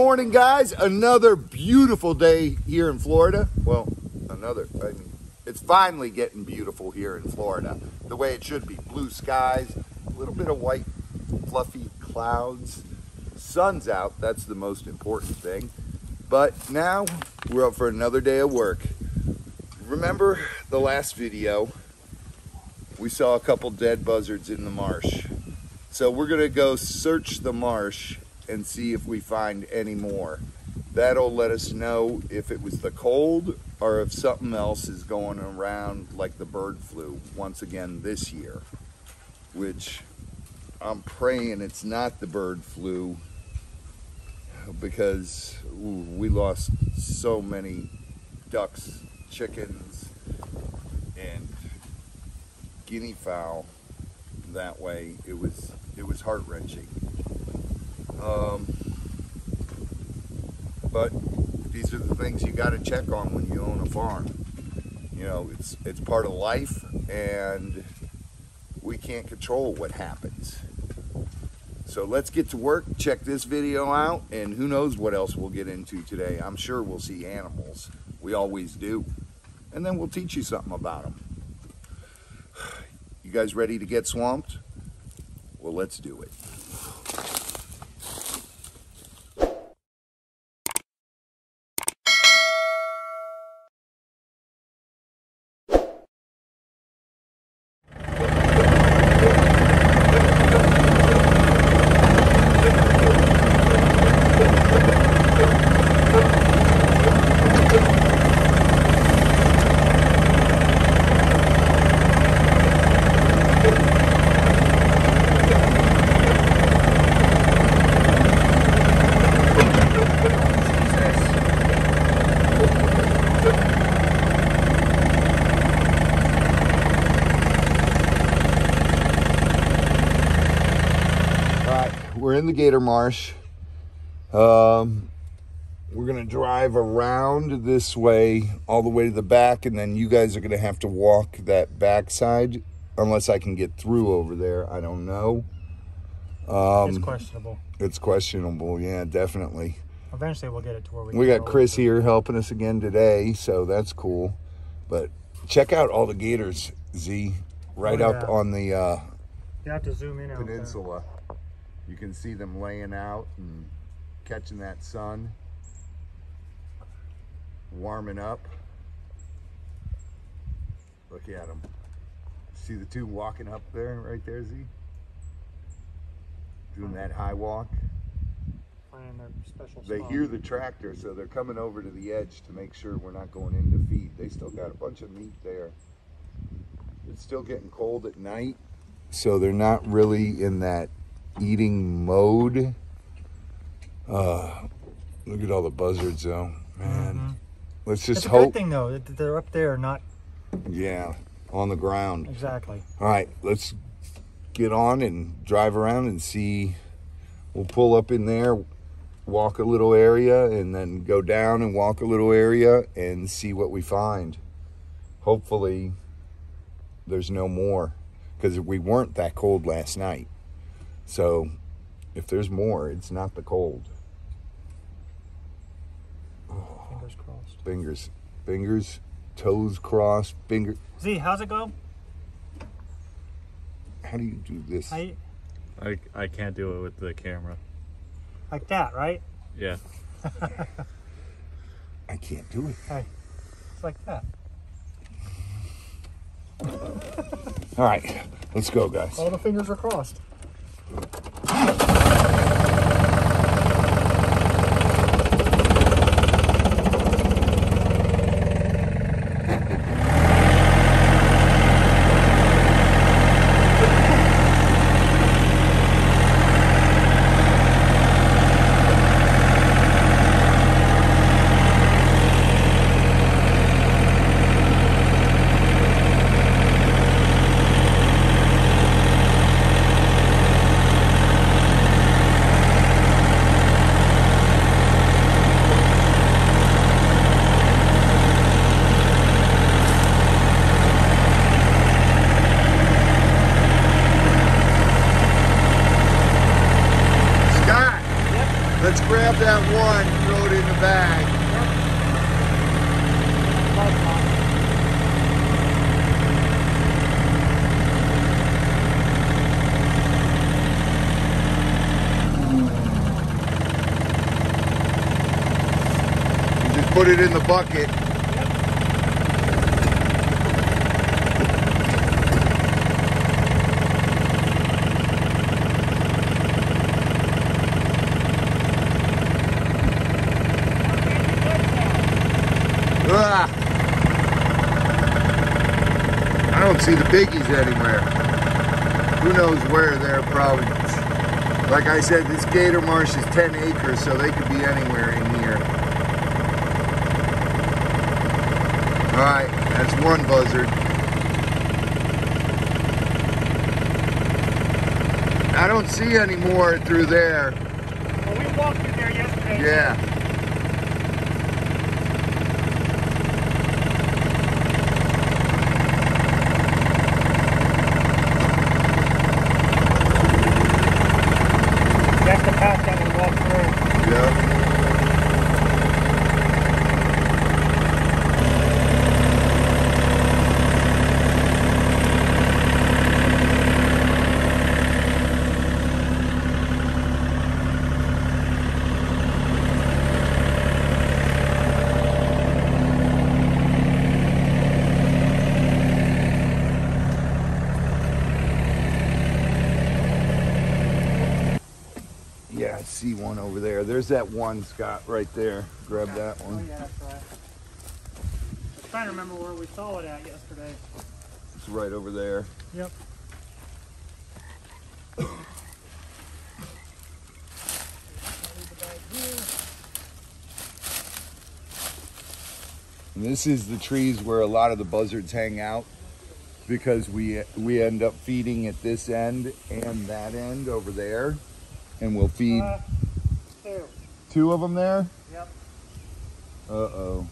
morning, guys. Another beautiful day here in Florida. Well, it's finally getting beautiful here in Florida, the way it should be. Blue skies, a little bit of white fluffy clouds, sun's out, that's the most important thing. But now we're up for another day of work. Remember the last video, we saw a couple dead buzzards in the marsh. So we're gonna go search the marsh and see if we find any more. That'll let us know if it was the cold or if something else is going around, like the bird flu once again this year, which I'm praying it's not the bird flu, because we lost so many ducks, chickens, and guinea fowl that way. It was heart-wrenching. But these are the things you got to check on when you own a farm. You know, it's part of life, and we can't control what happens. So let's get to work, check this video out, and who knows what else we'll get into today. I'm sure we'll see animals. We always do. And then we'll teach you something about them. You guys ready to get swamped? Well, let's do it. We're in the Gator Marsh. We're gonna drive around this way all the way to the back, and then you guys are gonna have to walk that backside unless I can get through over there. I don't know. It's questionable. It's questionable, yeah, definitely. Eventually we'll get it to where we got Chris here helping us again today, so that's cool. But check out all the gators, Z, right up on the you have to zoom in peninsula. You can see them laying out and catching that sun, warming up. Look at them. See the two walking up there, right there, Z? Doing that high walk. Playing their special They spot. hear the tractor, so they're coming over to the edge to make sure we're not going in to feed. They still got a bunch of meat there. It's still getting cold at night, so they're not really in that eating mode. Look at all the buzzards though, man. Let's just hope. It's a good thing though that they're up there, not on the ground. Exactly. All right, let's get on and drive around and see. We'll pull up in there, walk a little area, and then go down and walk a little area and see what we find. Hopefully there's no more, because we weren't that cold last night. So if there's more, it's not the cold. Oh, fingers crossed. Fingers, toes crossed, fingers. Z, how's it go? How do you do this? I can't do it with the camera. Like that, right? Yeah. I can't do it. Hey, it's like that. All right, let's go, guys. All the fingers are crossed. grab that one, throw it in the bag. You just put it in the bucket. Ah. I don't see the biggies anywhere. Who knows where they're probably. Like I said, this gator marsh is 10 acres, so they could be anywhere in here. All right, that's one buzzard. I don't see any more through there. Well, we walked through there yesterday. Yeah. That's the path that we walked through. Yeah. Yeah, I see one over there. There's that one, Scott, right there. Grab that Oh, one. yeah, that's right. I'm trying to remember where we saw it at yesterday. It's right over there. Yep. And this is the trees where a lot of the buzzards hang out, because we end up feeding at this end and that end over there, and we'll feed Two. two of them there. Yep. Uh-oh.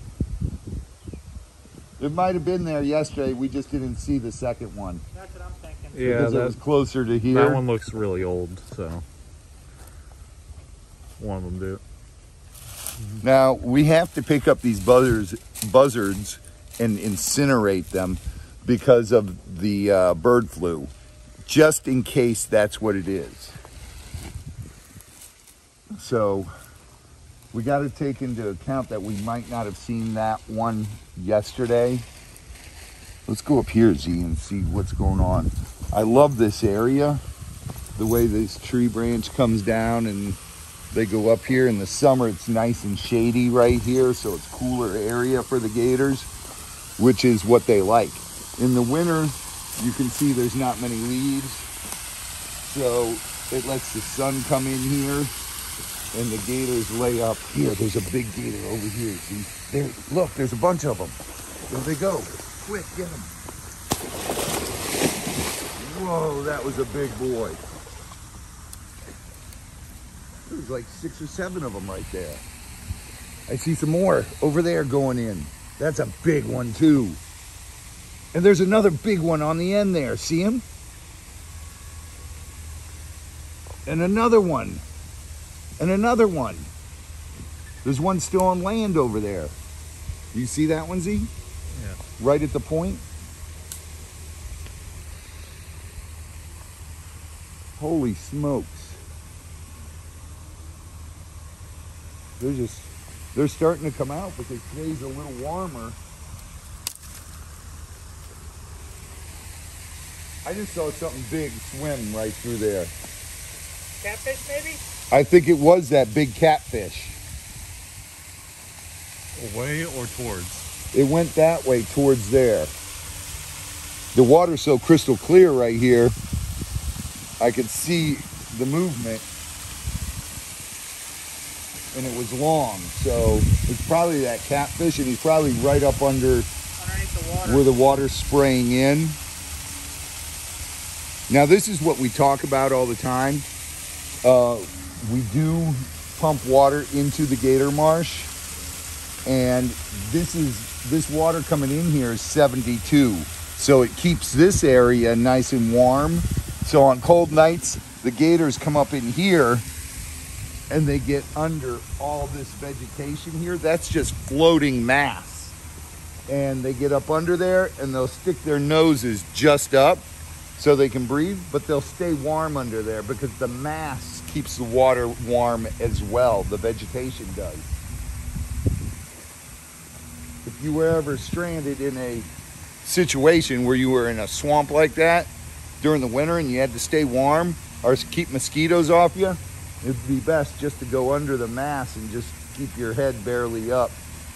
It might have been there yesterday. We just didn't see the second one That's what I'm thinking. Yeah, because it was closer to here. that one looks really old, so one of them do. Now, we have to pick up these buzzards and incinerate them because of the bird flu, just in case that's what it is. So we got to take into account that we might not have seen that one yesterday. Let's go up here, Z, and see what's going on. I love this area, the way this tree branch comes down and they go up here. In the summer, it's nice and shady right here, so it's cooler area for the gators, which is what they like. In the winter, you can see there's not many leaves, so it lets the sun come in here, and the gators lay up here. There's a big gator over here, see? There, look, there's a bunch of them. There they go. Quick, get them. Whoa, that was a big boy. There's like 6 or 7 of them right there. I see some more over there going in. That's a big one too. And there's another big one on the end there. See him? And another one. And another one. There's one still on land over there. You see that one, Z? Yeah. Right at the point. Holy smokes. They're starting to come out because today's a little warmer. I just saw something big swim right through there. Catfish, maybe? I think it was that big catfish. Away or towards? It went that way towards there. The water's so crystal clear right here, I could see the movement. And it was long, so it's probably that catfish, and he's probably right up Underneath the water. where the water's spraying in. Now, this is what we talk about all the time. We do pump water into the gator marsh, and this water coming in here is 72, so it keeps this area nice and warm. So on cold nights, the gators come up in here and they get under all this vegetation here. That's just floating mass. And they get up under there and they'll stick their noses just up so they can breathe, but they'll stay warm under there because the mass keeps the water warm as well. The vegetation does. If you were ever stranded in a situation where you were in a swamp like that during the winter and you had to stay warm or keep mosquitoes off you, it'd be best just to go under the mass and just keep your head barely up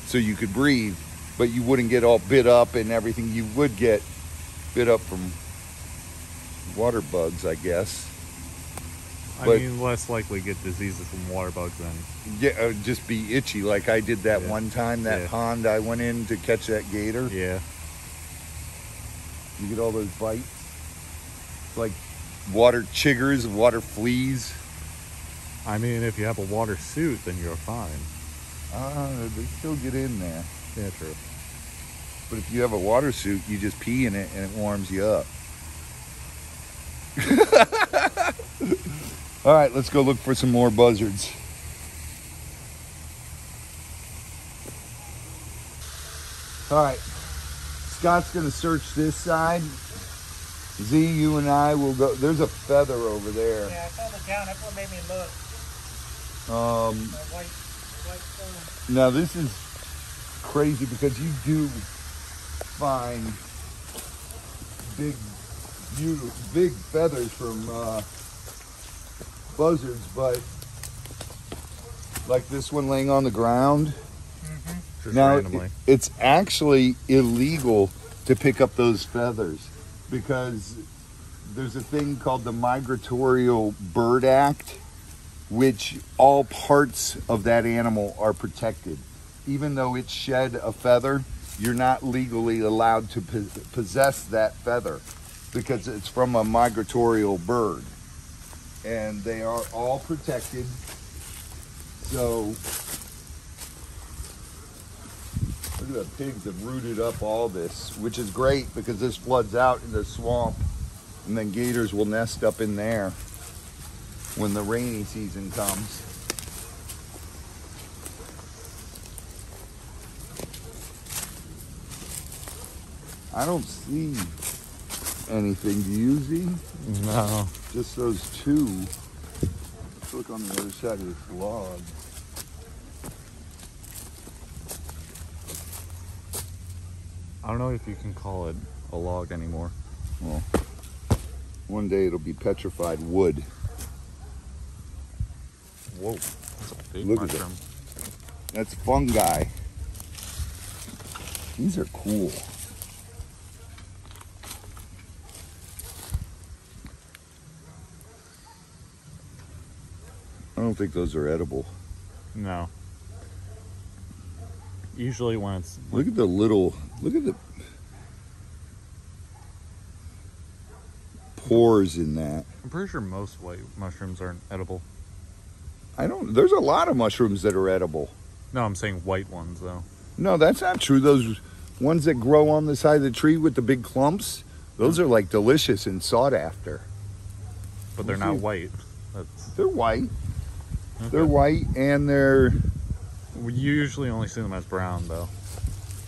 so you could breathe, but you wouldn't get all bit up and everything. You would get bit up from water bugs, I guess. I mean, less likely get diseases from water bugs than... Yeah, just be itchy like I did that one time, that Yeah. pond I went in to catch that gator. Yeah. You get all those bites. It's like water chiggers, water fleas. I mean, if you have a water suit, then you're fine. They still get in there. Yeah, true. But if you have a water suit, you just pee in it and it warms you up. All right, let's go look for some more buzzards. All right, Scott's gonna search this side. Z, you and I will go. There's a feather over there. Yeah, I saw the down. That's what made me look. The white stone. Now this is crazy because you do find big, beautiful, big feathers from buzzards, but like this one laying on the ground. Just Now randomly. it's actually illegal to pick up those feathers because there's a thing called the Migratorial Bird Act, which all parts of that animal are protected. Even though it shed a feather, you're not legally allowed to possess that feather because it's from a migratorial bird. And they are all protected. So, look at the pigs have rooted up all this, which is great because this floods out in the swamp and then gators will nest up in there when the rainy season comes. I don't see anything. Do you, Z? No. Just those two. Let's look on the other side of this log. I don't know if you can call it a log anymore. Well, one day it'll be petrified wood. Whoa. That's a big Look at that. mushroom. That's fungi. These are cool. I don't think those are edible. No. Usually when it's... Look at the pores in that. I'm pretty sure most white mushrooms aren't edible. There's a lot of mushrooms that are edible. No, I'm saying white ones, though. No, that's not true. Those ones that grow on the side of the tree with the big clumps, those are like delicious and sought after. But they're We'll not see. white. That's... They're white. Okay. They're white and they're... You usually only see them as brown, though.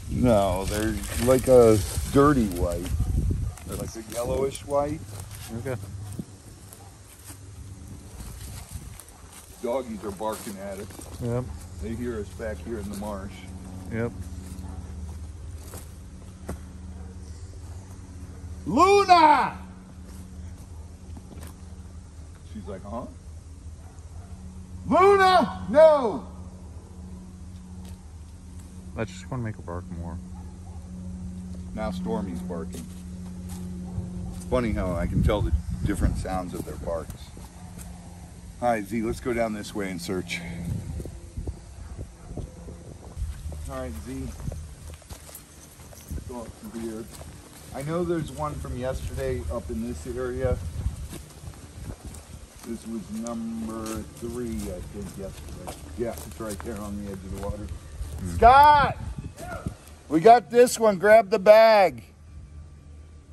No, they're like a dirty white. They're like a yellowish white. Okay. Doggies are barking at us. Yep. They hear us back here in the marsh. Yep. Luna! She's like, huh? Luna! No! I just want to make her bark more. Now Stormy's barking. It's funny how I can tell the different sounds of their barks. All right, Z, let's go down this way and search. All right, Z. Let's go up from here. I know there's one from yesterday up in this area. This was number 3, I think, yesterday. Yeah, it's right there on the edge of the water. Scott! We got this one. Grab the bag.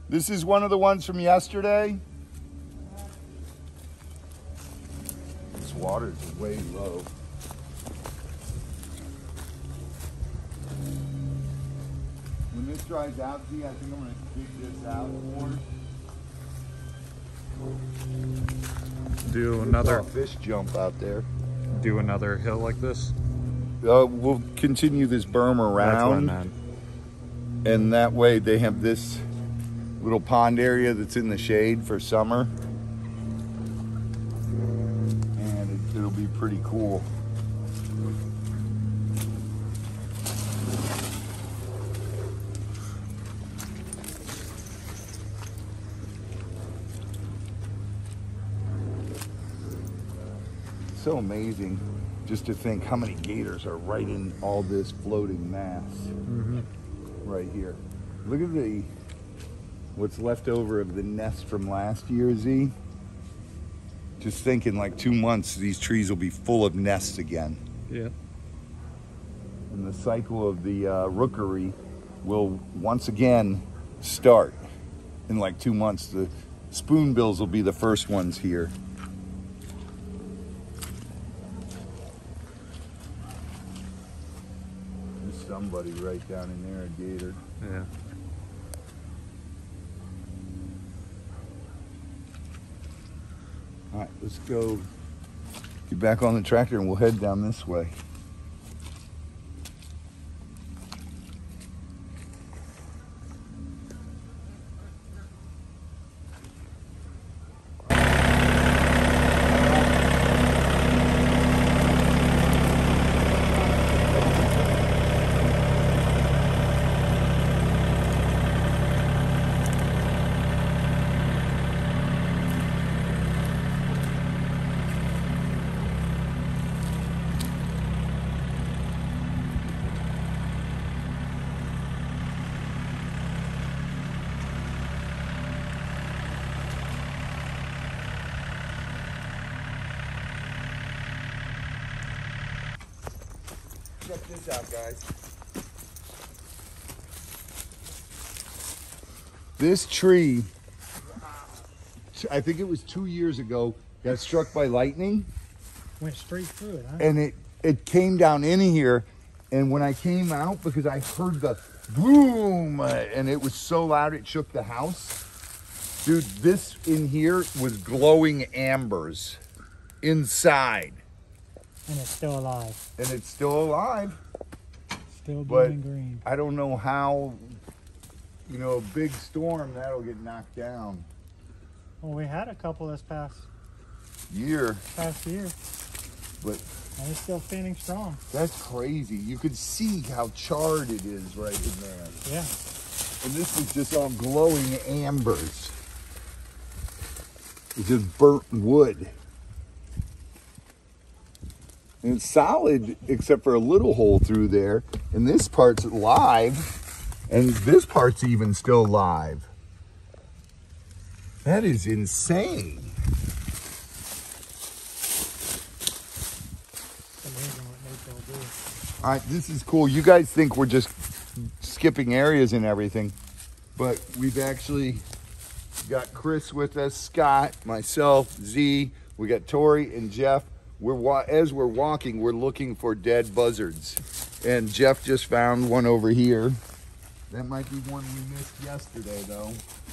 This is one of the ones from yesterday. It's water is way low. When this dries out, see, I think I'm gonna dig this out more. Do Saw another a fish jump out there. do another hill like this. We'll continue this berm That's what I around, meant. and that way they have this little pond area that's in the shade for summer, and it'll be pretty cool. So amazing just to think how many gators are right in all this floating mass right here. Look at what's left over of the nest from last year, Z. Just thinking like 2 months, these trees will be full of nests again. Yeah. And the cycle of the rookery will once again start in like 2 months. The spoonbills will be the first ones here. There's somebody right down in there, a gator. Yeah. All right, let's go get back on the tractor and we'll head down this way. Check this out, guys. This tree, I think it was 2 years ago, got struck by lightning, Went straight through it, huh? and it came down in here. And when I came out, because I heard the boom, and it was so loud it shook the house. Dude, this in here was glowing ambers inside. And it's still alive. And it's still alive. Still But glowing green. I don't know how, you know, a big storm, that'll get knocked down. Well, we had a couple this past Year, year, but and it's still standing strong. that's crazy. You could see how charred it is right in there. Yeah. And this was just all glowing ambers. It's just burnt wood. And it's solid except for a little hole through there. And this part's live. And this part's even still live. That is insane. It's amazing what nature will do. All right, this is cool. You guys think we're just skipping areas and everything, but we've actually got Chris with us, Scott, myself, Z. We got Tori and Jeff. As we're walking, we're looking for dead buzzards, and Jeff just found one over here. That might be one we missed yesterday, though.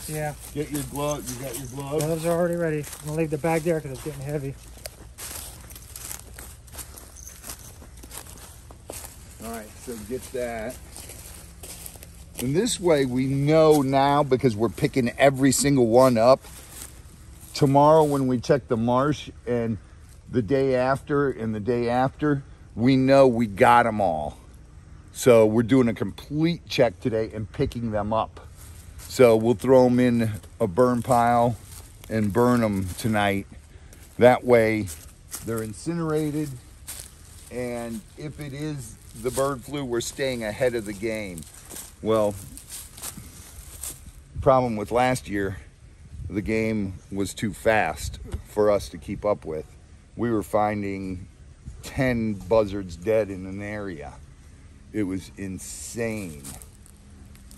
Yeah. Get your glove. You got your gloves. Gloves are already ready. I'm gonna leave the bag there because it's getting heavy. All right, so get that. And this way we know now, because we're picking every single one up. Tomorrow when we check the marsh, and the day after and the day after, we know we got them all. So we're doing a complete check today and picking them up. So we'll throw them in a burn pile and burn them tonight. That way they're incinerated, and if it is the bird flu, we're staying ahead of the game. Well, problem with last year, the game was too fast for us to keep up with. We were finding 10 buzzards dead in an area. It was insane.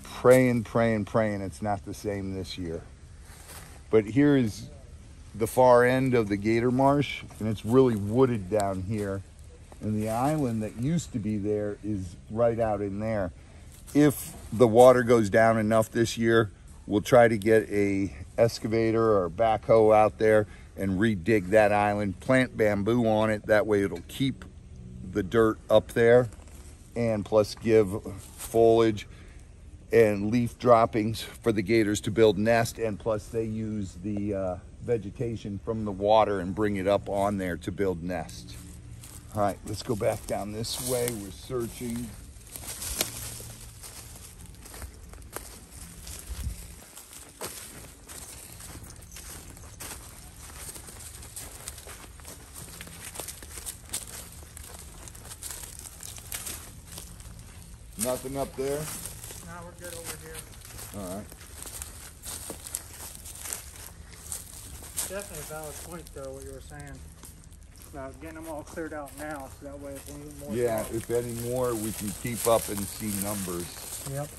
Praying it's not the same this year. But here is the far end of the Gator Marsh, and it's really wooded down here. And the island that used to be there is right out in there. If the water goes down enough this year, we'll try to get a excavator or a backhoe out there and redig that island, plant bamboo on it. That way it'll keep the dirt up there, and plus give foliage and leaf droppings for the gators to build nest, and plus they use the vegetation from the water and bring it up on there to build nest. All right, let's go back down this way. We're searching. Nothing up there? No, we're good over here. All right. Definitely a valid point, though, what you were saying about getting them all cleared out now, so that way if we need more. Yeah, if any more, we can keep up and see numbers. Yep.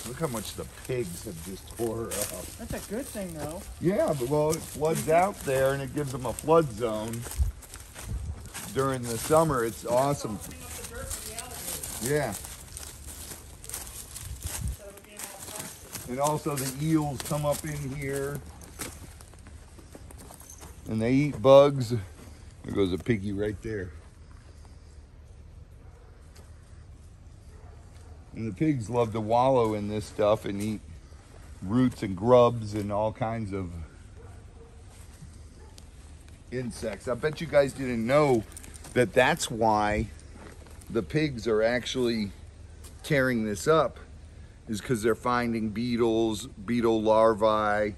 Look how much the pigs have just tore up. That's a good thing, though. Yeah, but well, it floods out there and it gives them a flood zone during the summer. It's awesome. Yeah. And also the eels come up in here and they eat bugs. There goes a piggy right there. And the pigs love to wallow in this stuff and eat roots and grubs and all kinds of insects. I bet you guys didn't know that that's why the pigs are actually tearing this up, is because they're finding beetles, beetle larvae,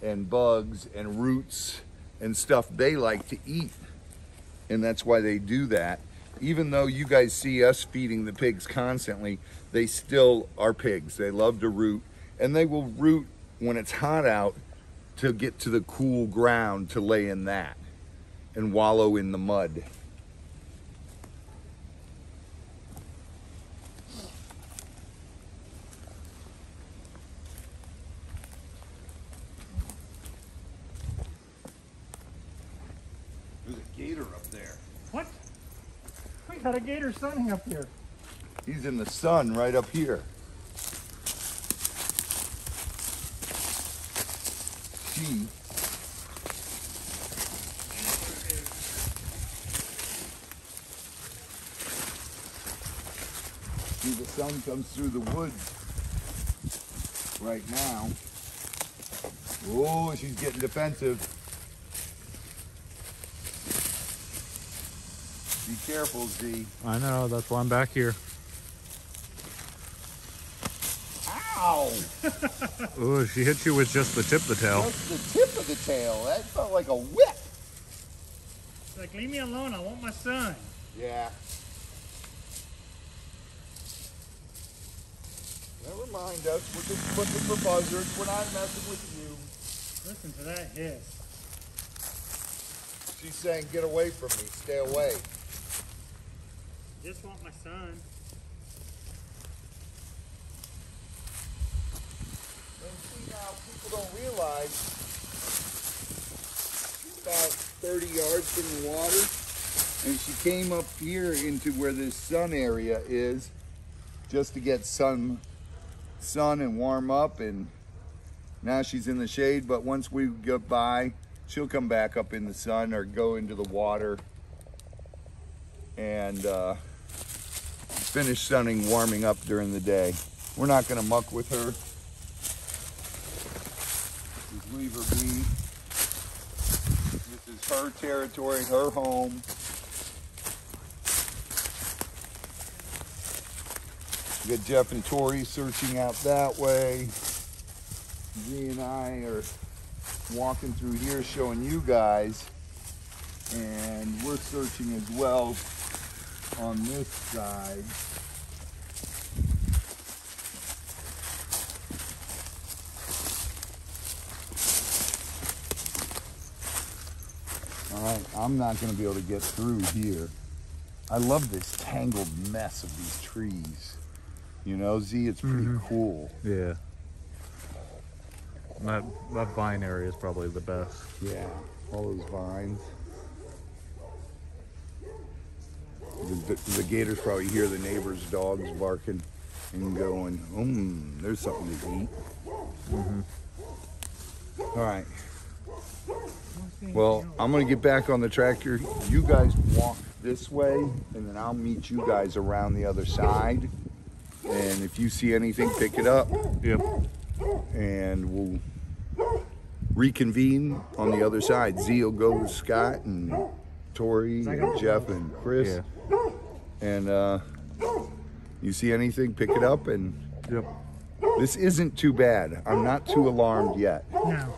and bugs and roots and stuff they like to eat. And that's why they do that. Even though you guys see us feeding the pigs constantly, they still are pigs. They love to root, and they will root when it's hot out to get to the cool ground to lay in that and wallow in the mud. There's a gator up there. What? We got a gator sunning up here. He's in the sun right up here. She. See, the sun comes through the woods right now. Oh, she's getting defensive. Be careful, Z. I know, that's why I'm back here. Ow! Ooh, she hit you with just the tip of the tail. Just the tip of the tail. That felt like a whip. It's like, leave me alone. I want my son. Yeah. Never mind us. We're just looking for buzzards. We're not messing with you. Listen to that hiss. She's saying, get away from me. Stay away. Just want my son. And see, now people don't realize she's about 30 yards from the water, and she came up here into where this sun area is just to get sun and warm up, and now she's in the shade. But once we get by, she'll come back up in the sun or go into the water and finish sunning, warming up during the day. We're not going to muck with her. Just leave her be. This is her territory, her home. We got Jeff and Tori searching out that way. Z and I are walking through here showing you guys, and we're searching as well on this side. All right, I'm not gonna be able to get through here. I love this tangled mess of these trees. You know, Z, it's pretty cool. Yeah. That vine area is probably the best. Yeah, all those vines. The gators probably hear the neighbor's dogs barking and going, there's something to eat. All right. Well, I'm gonna get back on the tractor. You guys walk this way, and then I'll meet you guys around the other side. And if you see anything, pick it up. Yep. And we'll reconvene on the other side. Z will go with Scott and Tori and Jeff and Chris. Yeah. And you see anything, pick it up. And Yep. this isn't too bad. I'm not too alarmed yet. No.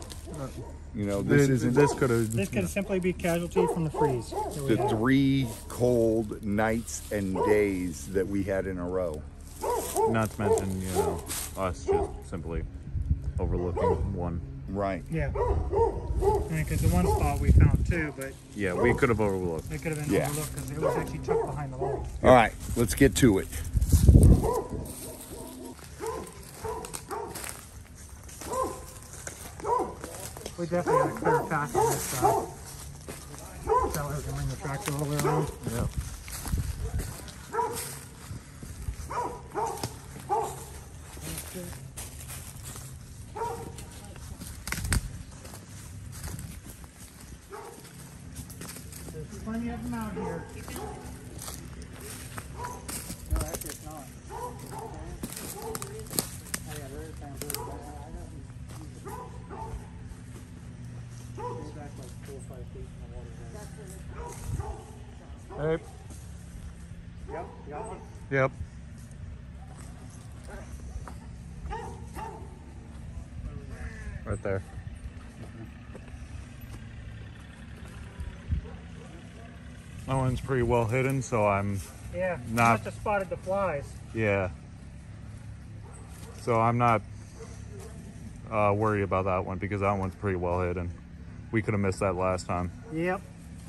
You know, this isn't. This could have. This could simply be casualty from the freeze. that we The had. 3 cold nights and days that we had in a row. Not to mention, us just simply overlooking one. Right. Yeah. Because the one spot we found too, but Yeah, we could have overlooked. it could have been Yeah. overlooked because it was actually tucked behind the wall. All right, let's get to it. We definitely got a clear path on this side. That way we can bring the tractor all the way around. Yeah. There's plenty of them out here. No, actually it's not. Oh yeah, there is bamboo. Goes back like 4 or 5 feet from the water. Hey. Yep, you got it. Yep. Right there. That one's pretty well hidden, so I'm Yeah, Not- must have spotted the flies. yeah. So I'm not worried about that one because that one's pretty well hidden. We could have missed that last time. Yep,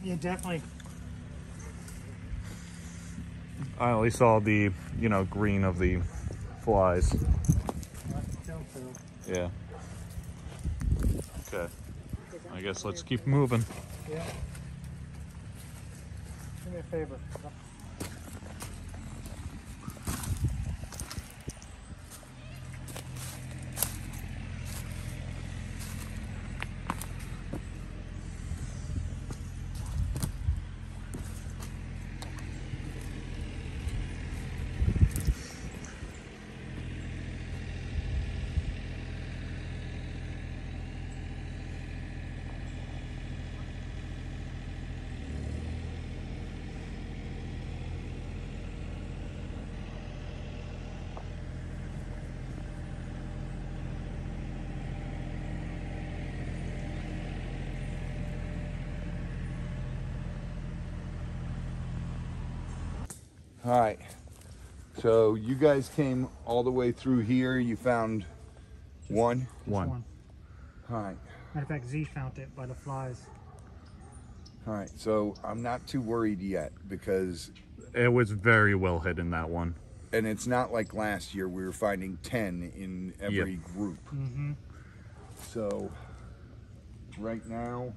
you definitely. I only saw the, green of the flies. Yeah. Okay. I guess let's keep moving. Yeah. Do me a favor. All right. So you guys came all the way through here. You found one. One. All right. Matter of fact, Z found it by the flies. All right. So I'm not too worried yet because, It was very well hidden, that one. and it's not like last year we were finding 10 in every group. Mm-hmm. So right now,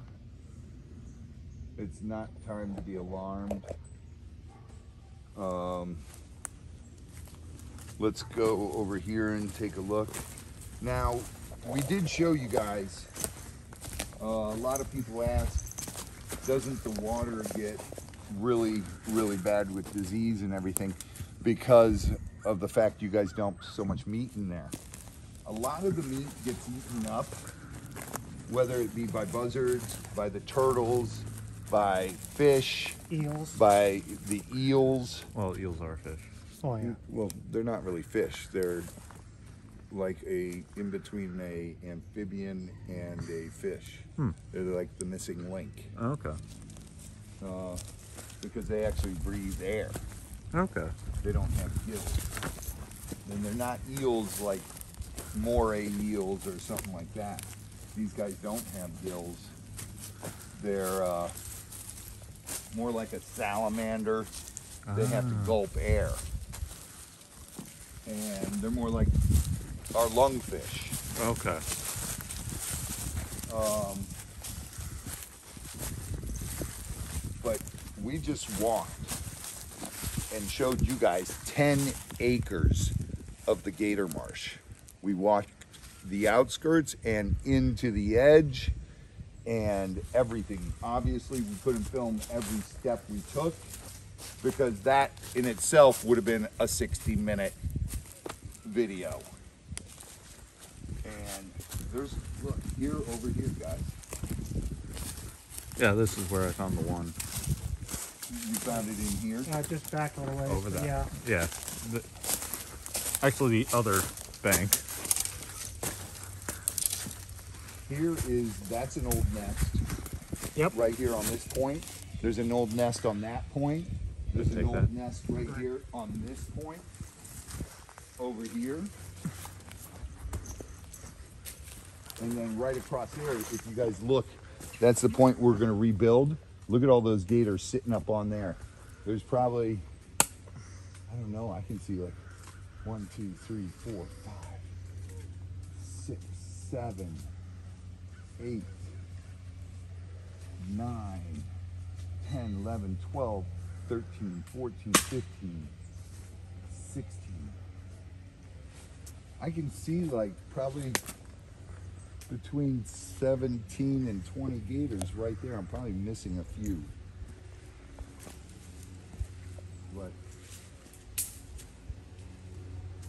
it's not time to be alarmed. Let's go over here and take a look. Now, we did show you guys, a lot of people ask, doesn't the water get really, really bad with disease and everything because of the fact you guys dump so much meat in there? A lot of the meat gets eaten up, whether it be by buzzards, by the turtles, by fish, Eels. by the eels. Well, eels are fish. Oh yeah. Well, they're not really fish. They're like in between a amphibian and a fish. They're like the missing link Okay. because they actually breathe air. Okay. They don't have gills. And they're not eels like moray eels or something like that. These guys don't have gills. They're more like a salamander. They have to gulp air. And they're more like our lungfish. Okay. But we just walked and showed you guys 10 acres of the Gator Marsh. We walked the outskirts and into the edge and everything. Obviously, we couldn't film every step we took because that in itself would have been a 60-minute video. And there's, look, here, over here, guys. Yeah, this is where I found the one. You found it in here? Just back a little ways. Over there. Yeah. Yeah. Actually, the other bank. Here is, that's an old nest. Yep. Right here on this point. There's an old nest on that point. There's an Take old that. nest right here on this point. Over here. And then right across here, if you guys look, that's the point we're gonna rebuild. Look at all those gators sitting up on there. There's probably, I don't know, I can see like 1, 2, 3, 4, 5, 6, 7, 8, 9, 10, 11, 12, 13, 14, 15, 16. I can see like probably between 17 and 20 gators right there. I'm probably missing a few. But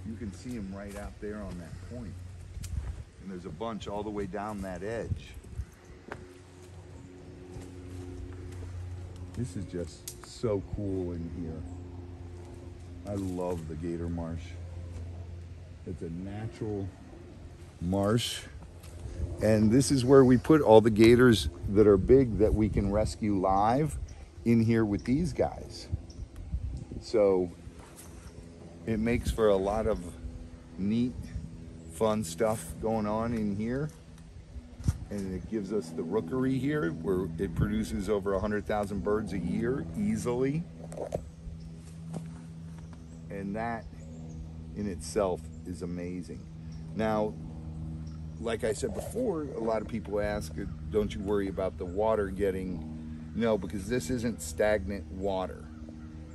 you can see them right out there on that point. And there's a bunch all the way down that edge. This is just so cool in here. I love the Gator Marsh. It's a natural marsh. And this is where we put all the gators that are big that we can rescue live in here with these guys. So it makes for a lot of neat, fun stuff going on in here. And it gives us the rookery here where it produces over 100,000 birds a year easily. And that in itself is amazing. Now, like I said before, a lot of people ask, don't you worry about the water getting, no, because this isn't stagnant water.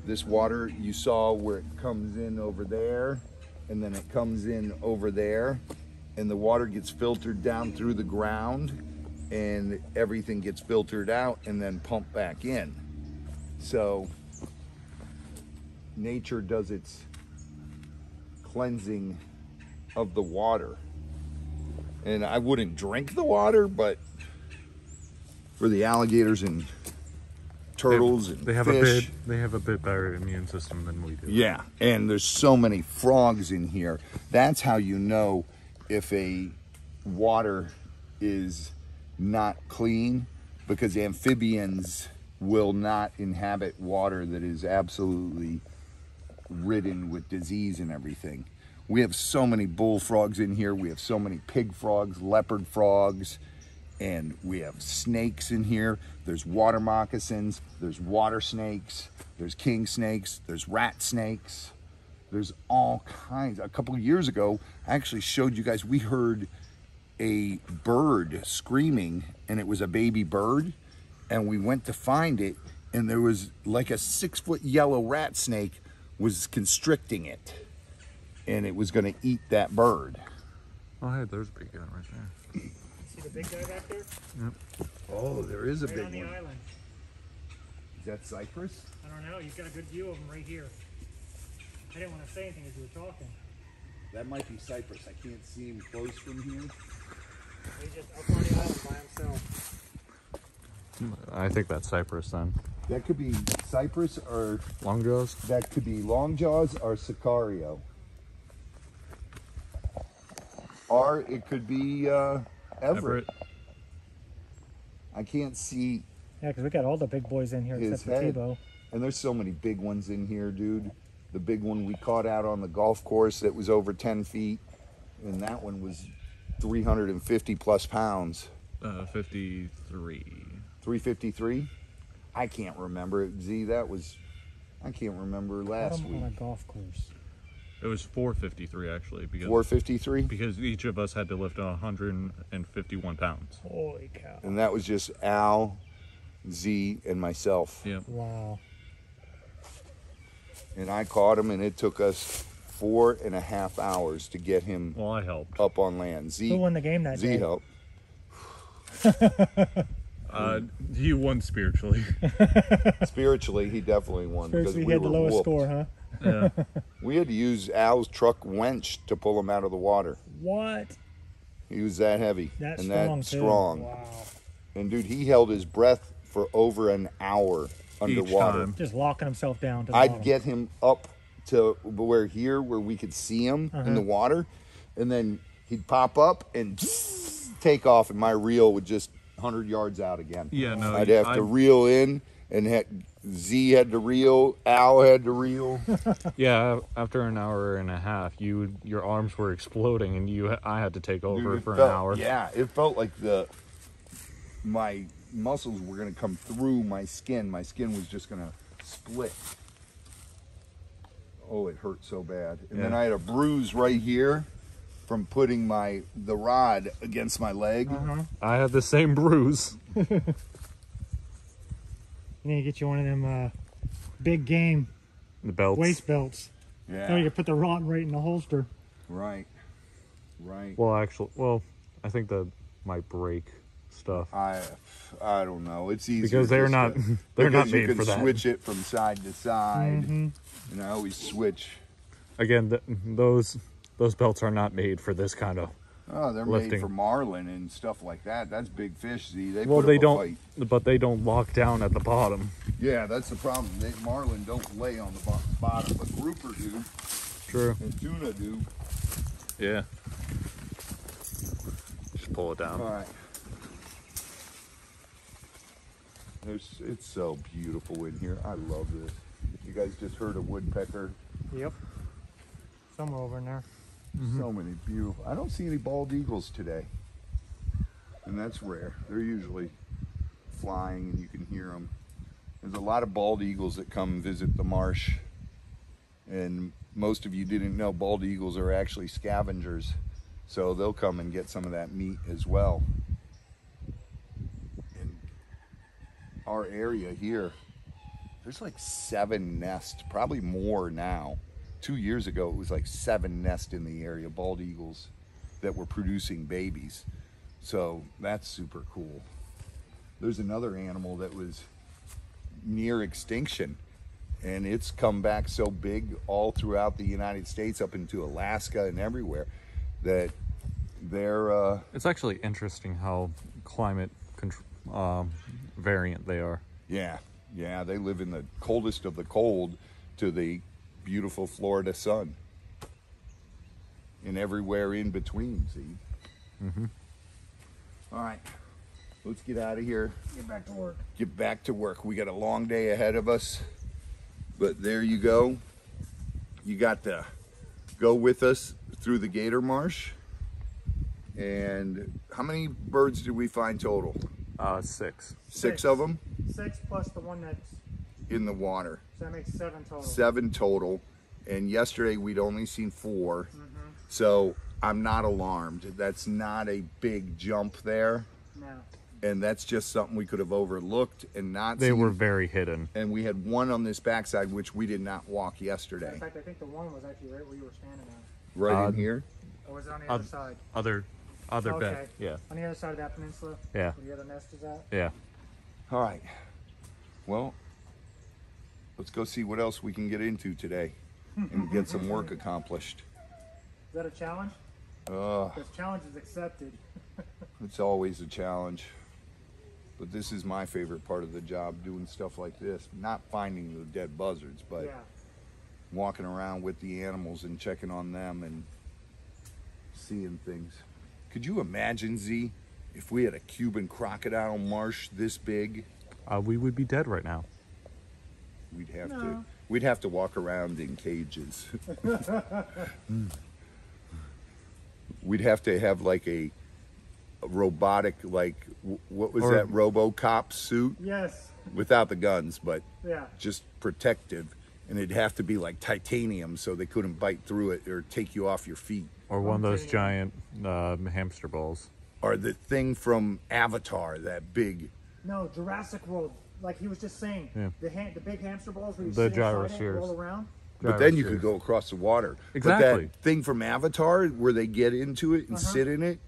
This water, you saw where it comes in over there, and then it comes in over there, and the water gets filtered down through the ground, and everything gets filtered out and then pumped back in. So nature does its cleansing of the water. And I wouldn't drink the water, but for the alligators and turtles and fish, they have a bit better immune system than we do. yeah, and there's so many frogs in here. That's how you know if a water is not clean, because amphibians will not inhabit water that is absolutely ridden with disease and everything. We have so many bullfrogs in here. We have so many pig frogs, leopard frogs, and we have snakes in here. There's water moccasins, there's water snakes, there's king snakes, there's rat snakes. There's all kinds. A couple of years ago, I actually showed you guys, we heard a bird screaming, and it was a baby bird, and we went to find it, and there was like a 6-foot yellow rat snake was constricting it. And it was going to eat that bird. Oh, hey, there's a big guy right there. See the big guy back there? Yep. Oh, there is a Right big on the one. island. Is that cypress? I don't know. You've got a good view of him right here. I didn't want to say anything as you were talking. That might be cypress. I can't see him close from here. He's just up on the island by himself. I think that's cypress then. That could be cypress, or Long jaws? that could be longjaws or sicario. Or it could be Everett. I can't see Yeah, because we got all the big boys in here his except for head. Tebow. And there's so many big ones in here, dude. The big one we caught out on the golf course that was over 10 feet. And that one was 350 plus pounds. 53. 353? I can't remember. Z, that was, I can't remember Caught last 'em week. on a golf course. It was 453 actually, because 453? because each of us had to lift 151 pounds. Holy cow. And that was just Al, Z, and myself. Yeah. Wow. And I caught him, and it took us 4.5 hours to get him Well, I helped. up on land. Z, Who won the game that Z day? helped. He won spiritually. Spiritually, he definitely won. First because we we had the were lowest whooped. score, huh? Yeah. We had to use Al's truck winch to pull him out of the water. What? He was that heavy That and strong, that too. strong. Wow. And dude, he held his breath for over an hour underwater. time. Just locking himself down to the I'd bottom. get him up to where we could see him in the water, and then he'd pop up and take off, and my reel would just 100 yards out again. Yeah, no. I'd have to reel in, and Z had to reel, Al had to reel. Yeah, after an hour and a half, your arms were exploding, and I had to take over Dude, for felt, an hour. Yeah, it felt like my muscles were gonna come through my skin. My skin was just gonna split. Oh, it hurt so bad. And then Yeah. I had a bruise right here from putting the rod against my leg. I had the same bruise. You need to get you one of them big game The belts. waist belts. Yeah. So you can put the rod right in the holster. Right. Right. Well, I think that might break stuff. I don't know. It's easier Because they're just not- to- they're not because you made can for that. switch it from side to side. And I always switch. Again, those belts are not made for this kind of. Oh, they're Lifting. made for marlin and stuff like that. That's big fish, Z. They Well, put they up a don't, fight. but they don't lock down at the bottom. Yeah, that's the problem. Marlin don't lay on the bottom, but grouper do, True. and tuna do. Yeah. Just pull it down. All right. It's so beautiful in here. I love this. You guys just heard a woodpecker. Yep. Somewhere over in there. So many beautiful. I don't see any bald eagles today, and that's rare. They're usually flying, and you can hear them. There's a lot of bald eagles that come visit the marsh, and most of you didn't know bald eagles are actually scavengers, so they'll come and get some of that meat as well. In our area here, there's like 7 nests, probably more now. 2 years ago, it was like 7 nests in the area, bald eagles that were producing babies. So that's super cool. There's another animal that was near extinction, and it's come back so big all throughout the United States, up into Alaska and everywhere, that they're It's actually interesting how climate variant they are. yeah, they live in the coldest of the cold to the beautiful Florida sun, and everywhere in between. See. All right, let's get out of here. Get back to work. Get back to work. We got a long day ahead of us, but there you go. You got to go with us through the Gator Marsh. And how many birds did we find total? 6. 6 of them 6 plus the one that's, in the water. so that makes 7 total. 7 total. And yesterday we'd only seen 4. So I'm not alarmed. That's not a big jump there. No. And that's just something we could have overlooked and not They seen. were very hidden. And we had one on this backside, which we did not walk In yesterday. fact, I think the one was actually right where you were standing at. Right in here. Or was it on the other side? Other Okay. bed. Yeah. On the other side of that peninsula? Yeah. Where the other nest is at? Yeah. All right. Well, let's go see what else we can get into today and get some work accomplished. Is that a challenge? Because challenge is accepted. It's always a challenge. But this is my favorite part of the job, doing stuff like this. Not finding the dead buzzards, but Yeah. walking around with the animals and checking on them and seeing things. Could you imagine, Z, if we had a Cuban crocodile marsh this big? We would be dead right now. We'd have to walk around in cages. We'd have to have like a robotic, like what was Or- that RoboCop suit? Yes. without the guns, but Yeah. just protective. And it'd have to be like titanium so they couldn't bite through it or take you off your feet. Or one of those giant hamster balls. Or the thing from Avatar, that big. No, Jurassic World. Like he was just saying, Yeah. the big hamster balls where you The sit inside it, gyrospheres. roll around. But then you could go across the water. Exactly. But that thing from Avatar where they get into it and sit in it,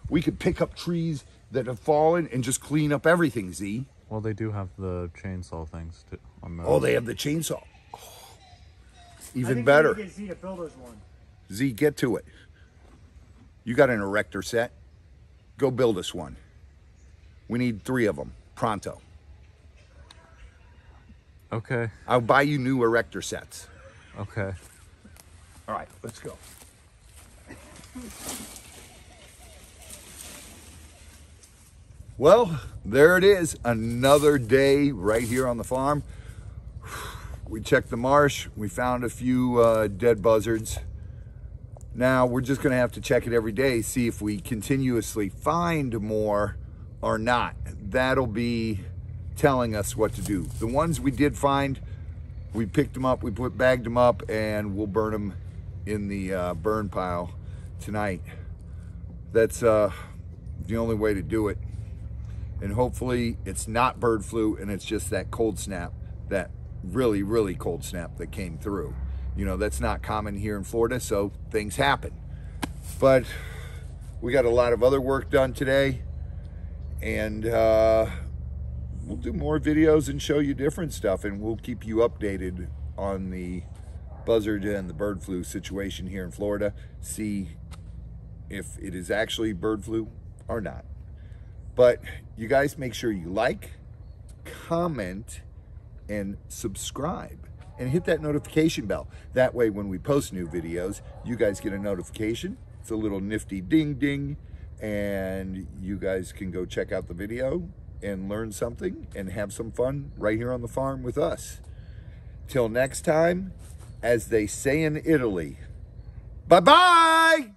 we could pick up trees that have fallen and just clean up everything, Z. Well, they do have the chainsaw things too. On Oh, they have the chainsaw. I Even think better. We need to get Z to build us one. Z, get to it. You got an erector set? Go build us one. We need 3 of them, pronto. Okay. I'll buy you new erector sets. Okay. All right, let's go. Well, there it is. Another day right here on the farm. We checked the marsh. We found a few dead buzzards. Now we're just gonna have to check it every day, see if we continuously find more or not. That'll be telling us what to do. The ones we did find, we picked them up, bagged them up, and we'll burn them in the burn pile tonight. That's the only way to do it. And hopefully it's not bird flu and it's just that cold snap, that really, really cold snap that came through. You know, that's not common here in Florida, so things happen. But we got a lot of other work done today, and we'll do more videos and show you different stuff, and we'll keep you updated on the buzzard and the bird flu situation here in Florida. See if it is actually bird flu or not. But you guys make sure you like, comment, and subscribe. And hit that notification bell. That way when we post new videos, you guys get a notification. It's a little nifty ding ding, and you guys can go check out the video and learn something and have some fun right here on the farm with us. Till next time, as they say in Italy, bye-bye!